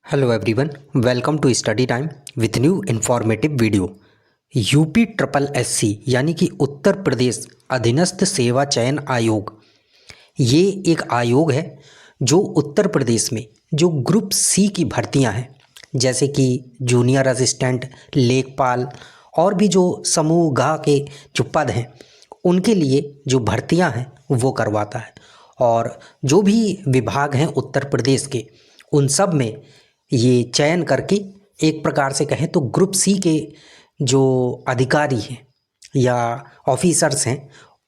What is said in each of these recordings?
Hello everyone, welcome to study time with new informative video. UP triple SC यानी कि उत्तर प्रदेश अधीनस्थ सेवा चयन आयोग, ये एक आयोग है जो उत्तर प्रदेश में जो ग्रुप सी की भर्तियां हैं, जैसे कि जूनियर असिस्टेंट, लेखपाल और भी जो समूह ग के जो पद हैं उनके लिए जो भर्तियां हैं वो करवाता है। और जो भी विभाग हैं उत्तर प्रदेश के, उन सब में ये चयन करके एक प्रकार से कहें तो ग्रुप सी के जो अधिकारी हैं या ऑफिसर्स हैं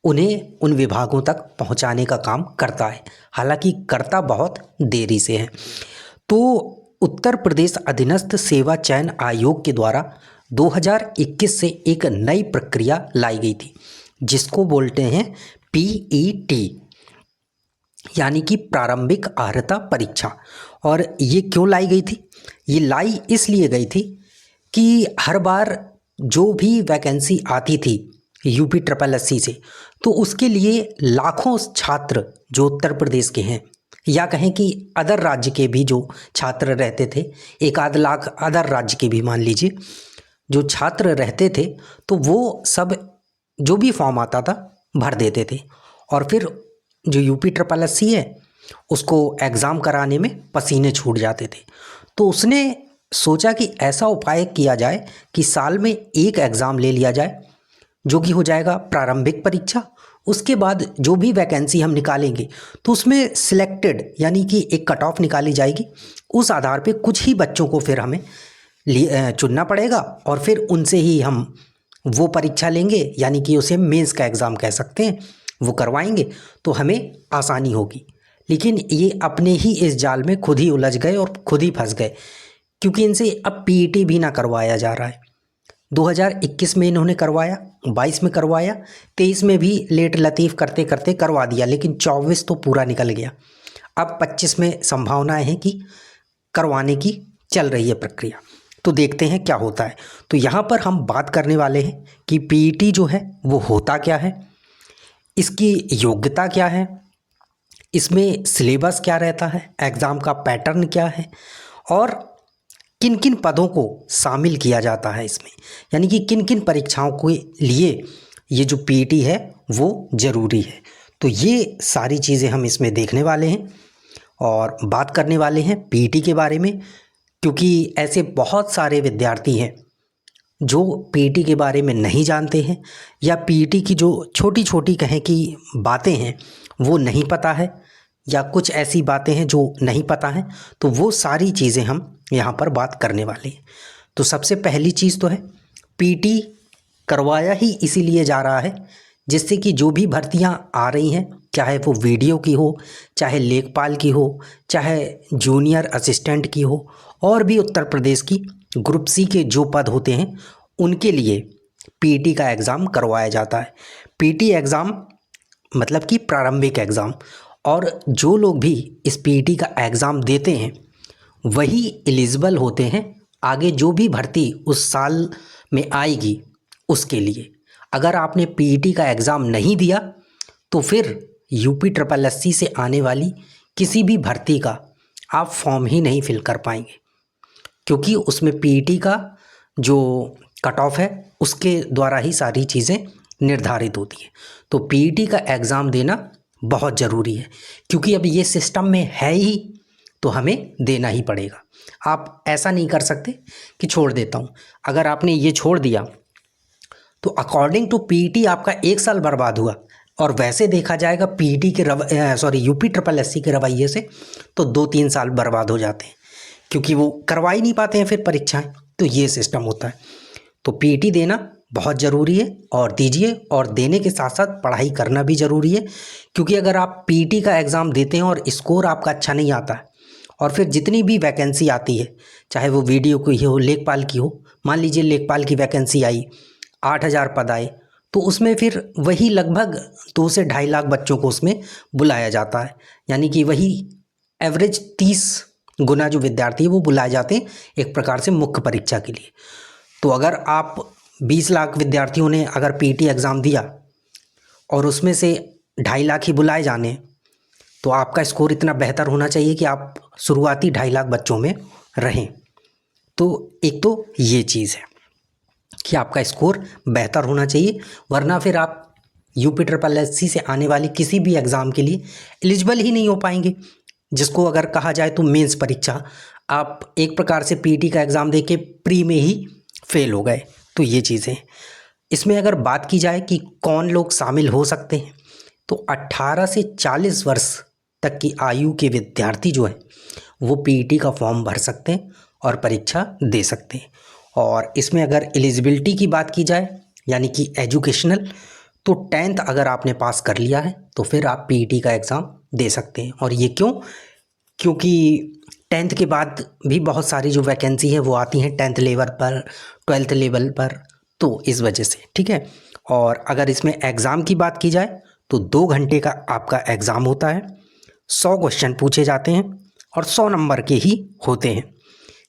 उन्हें उन विभागों तक पहुंचाने का काम करता है। हालांकि करता बहुत देरी से है। तो उत्तर प्रदेश अधीनस्थ सेवा चयन आयोग के द्वारा 2021 से एक नई प्रक्रिया लाई गई थी जिसको बोलते हैं पीईटी यानी कि प्रारंभिक अर्हता परीक्षा। और ये क्यों लाई गई थी? ये लाई इसलिए गई थी कि हर बार जो भी वैकेंसी आती थी यूपी ट्रिपल एससी से, तो उसके लिए लाखों छात्र जो उत्तर प्रदेश के हैं या कहें कि अदर राज्य के भी जो छात्र रहते थे, एक आध लाख अदर राज्य के भी मान लीजिए जो छात्र रहते थे, तो वो सब जो भी फॉर्म आता था भर देते थे। और फिर जो यूपी ट्रिपल एससी है उसको एग्ज़ाम कराने में पसीने छूट जाते थे। तो उसने सोचा कि ऐसा उपाय किया जाए कि साल में एक एग्ज़ाम ले लिया जाए जो कि हो जाएगा प्रारंभिक परीक्षा। उसके बाद जो भी वैकेंसी हम निकालेंगे तो उसमें सिलेक्टेड यानी कि एक कट ऑफ निकाली जाएगी। उस आधार पे कुछ ही बच्चों को फिर हमें चुनना पड़ेगा और फिर उनसे ही हम वो परीक्षा लेंगे, यानी कि उसे मेंस का एग्ज़ाम कह सकते हैं, वो करवाएंगे तो हमें आसानी होगी। लेकिन ये अपने ही इस जाल में खुद ही उलझ गए और खुद ही फंस गए, क्योंकि इनसे अब पीईटी भी ना करवाया जा रहा है। 2021 में इन्होंने करवाया, 22 में करवाया, 23 में भी लेट लतीफ़ करते करते करवा दिया, लेकिन 24 तो पूरा निकल गया। अब 25 में संभावनाएं हैं कि करवाने की चल रही है प्रक्रिया। तो देखते हैं क्या होता है। तो यहाँ पर हम बात करने वाले हैं कि पीईटी जो है वो होता क्या है, इसकी योग्यता क्या है, इसमें सिलेबस क्या रहता है, एग्ज़ाम का पैटर्न क्या है और किन किन पदों को शामिल किया जाता है इसमें, यानी कि किन किन परीक्षाओं के लिए ये जो पीईटी है वो ज़रूरी है। तो ये सारी चीज़ें हम इसमें देखने वाले हैं और बात करने वाले हैं पीईटी के बारे में, क्योंकि ऐसे बहुत सारे विद्यार्थी हैं जो पीईटी के बारे में नहीं जानते हैं या पीईटी की जो छोटी छोटी कहें कि बातें हैं वो नहीं पता है, या कुछ ऐसी बातें हैं जो नहीं पता हैं। तो वो सारी चीज़ें हम यहाँ पर बात करने वाले हैं। तो सबसे पहली चीज़ तो है, पीईटी करवाया ही इसीलिए जा रहा है जिससे कि जो भी भर्तियाँ आ रही हैं, चाहे वो वीडियो की हो, चाहे लेखपाल की हो, चाहे जूनियर असिस्टेंट की हो, और भी उत्तर प्रदेश की ग्रुप सी के जो पद होते हैं उनके लिए पीईटी का एग्ज़ाम करवाया जाता है। पीईटी एग्ज़ाम मतलब कि प्रारंभिक एग्ज़ाम, और जो लोग भी इस पीईटी का एग्ज़ाम देते हैं वही एलिजिबल होते हैं आगे जो भी भर्ती उस साल में आएगी उसके लिए। अगर आपने पीईटी का एग्ज़ाम नहीं दिया तो फिर यूपी ट्रिपल एससी से आने वाली किसी भी भर्ती का आप फॉर्म ही नहीं फिल कर पाएंगे, क्योंकि उसमें पीईटी का जो कट ऑफ है उसके द्वारा ही सारी चीज़ें निर्धारित होती है। तो पीईटी का एग्ज़ाम देना बहुत ज़रूरी है, क्योंकि अब ये सिस्टम में है ही तो हमें देना ही पड़ेगा। आप ऐसा नहीं कर सकते कि छोड़ देता हूँ। अगर आपने ये छोड़ दिया तो अकॉर्डिंग टू पीईटी आपका एक साल बर्बाद हुआ, और वैसे देखा जाएगा पीईटी के यूपी ट्रिपल एससी के रवैये से तो 2-3 साल बर्बाद हो जाते हैं, क्योंकि वो करवा ही नहीं पाते हैं फिर परीक्षाएं। तो ये सिस्टम होता है। तो पीईटी देना बहुत ज़रूरी है और दीजिए, और देने के साथ साथ पढ़ाई करना भी ज़रूरी है, क्योंकि अगर आप पीईटी का एग्ज़ाम देते हैं और स्कोर आपका अच्छा नहीं आता है और फिर जितनी भी वैकेंसी आती है, चाहे वो वीडियो की हो, लेखपाल की हो, मान लीजिए लेखपाल की वैकेंसी आई, 8,000 पद आए, तो उसमें फिर वही लगभग 2 से 2.5 लाख बच्चों को उसमें बुलाया जाता है, यानी कि वही एवरेज 30 गुना जो विद्यार्थी है वो बुलाए जाते हैं एक प्रकार से मुख्य परीक्षा के लिए। तो अगर आप 20 लाख विद्यार्थियों ने अगर पीईटी एग्ज़ाम दिया और उसमें से 2.5 लाख ही बुलाए जाने, तो आपका स्कोर इतना बेहतर होना चाहिए कि आप शुरुआती 2.5 लाख बच्चों में रहें। तो एक तो ये चीज़ है कि आपका स्कोर बेहतर होना चाहिए, वरना फिर आप यूपी ट्रिपल एससी से आने वाली किसी भी एग्ज़ाम के लिए एलिजिबल ही नहीं हो पाएंगे। जिसको अगर कहा जाए तो मेंस परीक्षा, आप एक प्रकार से पीटी का एग्ज़ाम दे के प्री में ही फेल हो गए। तो ये चीज़ें, इसमें अगर बात की जाए कि कौन लोग शामिल हो सकते हैं, तो 18 से 40 वर्ष तक की आयु के विद्यार्थी जो हैं वो पीईटी का फॉर्म भर सकते हैं और परीक्षा दे सकते हैं। और इसमें अगर एलिजिबिलिटी की बात की जाए यानी कि एजुकेशनल, तो 10th अगर आपने पास कर लिया है तो फिर आप पीईटी का एग्ज़ाम दे सकते हैं। और ये क्यों? क्योंकि 10th के बाद भी बहुत सारी जो वैकेंसी है वो आती हैं 10th लेवल पर, 12th लेवल पर, तो इस वजह से, ठीक है। और अगर इसमें एग्ज़ाम की बात की जाए तो 2 घंटे का आपका एग्ज़ाम होता है, 100 क्वेश्चन पूछे जाते हैं और 100 नंबर के ही होते हैं।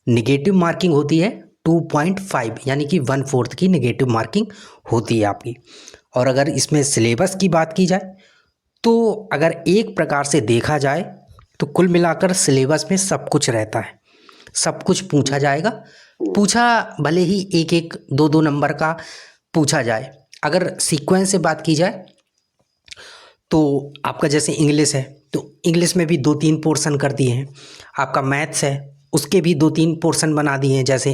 निगेटिव मार्किंग होती है 2.5 यानी कि 1/4 की निगेटिव मार्किंग होती है आपकी। और अगर इसमें सिलेबस की बात की जाए तो अगर एक प्रकार से देखा जाए तो कुल मिलाकर सिलेबस में सब कुछ रहता है, सब कुछ पूछा जाएगा। पूछा भले ही 1-1, 2-2 नंबर का पूछा जाए। अगर सीक्वेंस से बात की जाए तो आपका जैसे इंग्लिश है तो इंग्लिश में भी 2-3 पोर्शन कर दिए हैं। आपका मैथ्स है उसके भी 2-3 पोर्शन बना दिए हैं, जैसे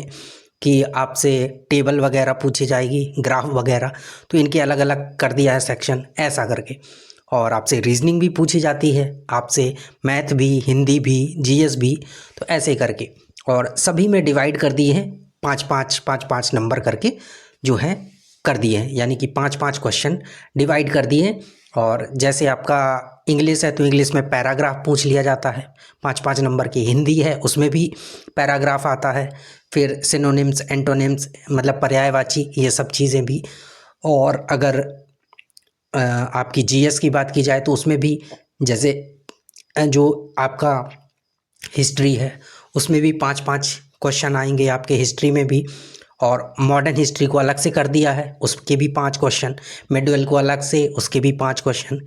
कि आपसे टेबल वगैरह पूछी जाएगी, ग्राफ वगैरह, तो इनके अलग अलग कर दिया है सेक्शन ऐसा करके। और आपसे रीजनिंग भी पूछी जाती है, आपसे मैथ भी, हिंदी भी, जीएस भी, तो ऐसे करके। और सभी में डिवाइड कर दिए हैं 5-5 नंबर करके जो है कर दिए हैं, यानी कि 5-5 क्वेश्चन डिवाइड कर दिए हैं। और जैसे आपका इंग्लिश है तो इंग्लिश में पैराग्राफ पूछ लिया जाता है 5-5 नंबर की, हिंदी है उसमें भी पैराग्राफ आता है, फिर सिनोनिम्स, एंटोनिम्स मतलब पर्यायवाची, ये सब चीज़ें भी। और अगर आपकी जीएस की बात की जाए तो उसमें भी जैसे जो आपका हिस्ट्री है उसमें भी 5-5 क्वेश्चन आएंगे आपके हिस्ट्री में भी। और मॉडर्न हिस्ट्री को अलग से कर दिया है, उसके भी 5 क्वेश्चन, मेडुअल को अलग से, उसके भी 5 क्वेश्चन,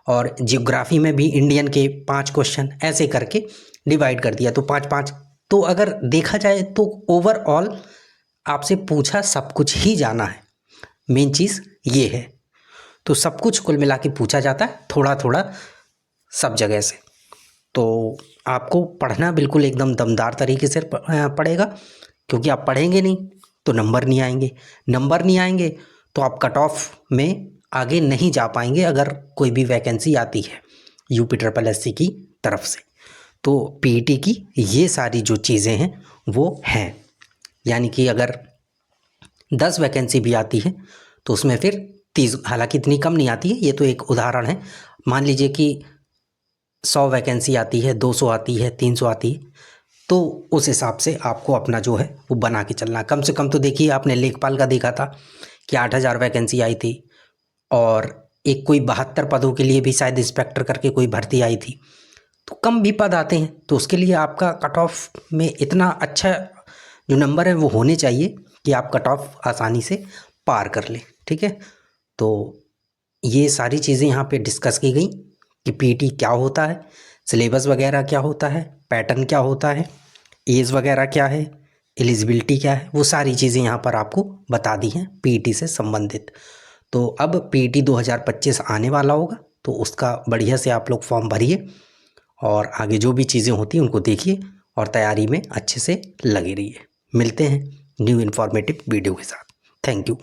और जियोग्राफी में भी इंडियन के 5 क्वेश्चन, ऐसे करके डिवाइड कर दिया। तो 5-5, तो अगर देखा जाए तो ओवरऑल आपसे पूछा सब कुछ ही जाना है, मेन चीज़ ये है। तो सब कुछ कुल मिला के पूछा जाता है थोड़ा थोड़ा सब जगह से। तो आपको पढ़ना बिल्कुल एकदम दमदार तरीके से पड़ेगा, क्योंकि आप पढ़ेंगे नहीं तो नंबर नहीं आएंगे, नंबर नहीं आएंगे तो आप कट ऑफ में आगे नहीं जा पाएंगे अगर कोई भी वैकेंसी आती है यूपी ट्रिपल एससी की तरफ से। तो पीईटी की ये सारी जो चीज़ें हैं वो हैं, यानी कि अगर 10 वैकेंसी भी आती है तो उसमें फिर 30, हालांकि इतनी कम नहीं आती है, ये तो एक उदाहरण है। मान लीजिए कि 100 वैकेंसी आती है, 200 आती है, 300 आती है, तो उस हिसाब से आपको अपना जो है वो बना के चलना है। कम से कम तो देखिए, आपने लेखपाल का देखा था कि 8000 वैकेंसी आई थी, और एक कोई 72 पदों के लिए भी शायद इंस्पेक्टर करके कोई भर्ती आई थी। तो कम भी पद आते हैं तो उसके लिए आपका कट ऑफ में इतना अच्छा जो नंबर है वो होने चाहिए कि आप कट ऑफ आसानी से पार कर लें, ठीक है। तो ये सारी चीज़ें यहाँ पे डिस्कस की गई कि पीईटी क्या होता है, सिलेबस वगैरह क्या होता है, पैटर्न क्या होता है, एज वगैरह क्या है, एलिजिबिलिटी क्या है, वो सारी चीज़ें यहाँ पर आपको बता दी हैं पीईटी से संबंधित। तो अब पीईटी 2025 आने वाला होगा, तो उसका बढ़िया से आप लोग फॉर्म भरिए और आगे जो भी चीज़ें होती हैं उनको देखिए और तैयारी में अच्छे से लगे रहिए। मिलते हैं न्यू इन्फॉर्मेटिव वीडियो के साथ। Thank you.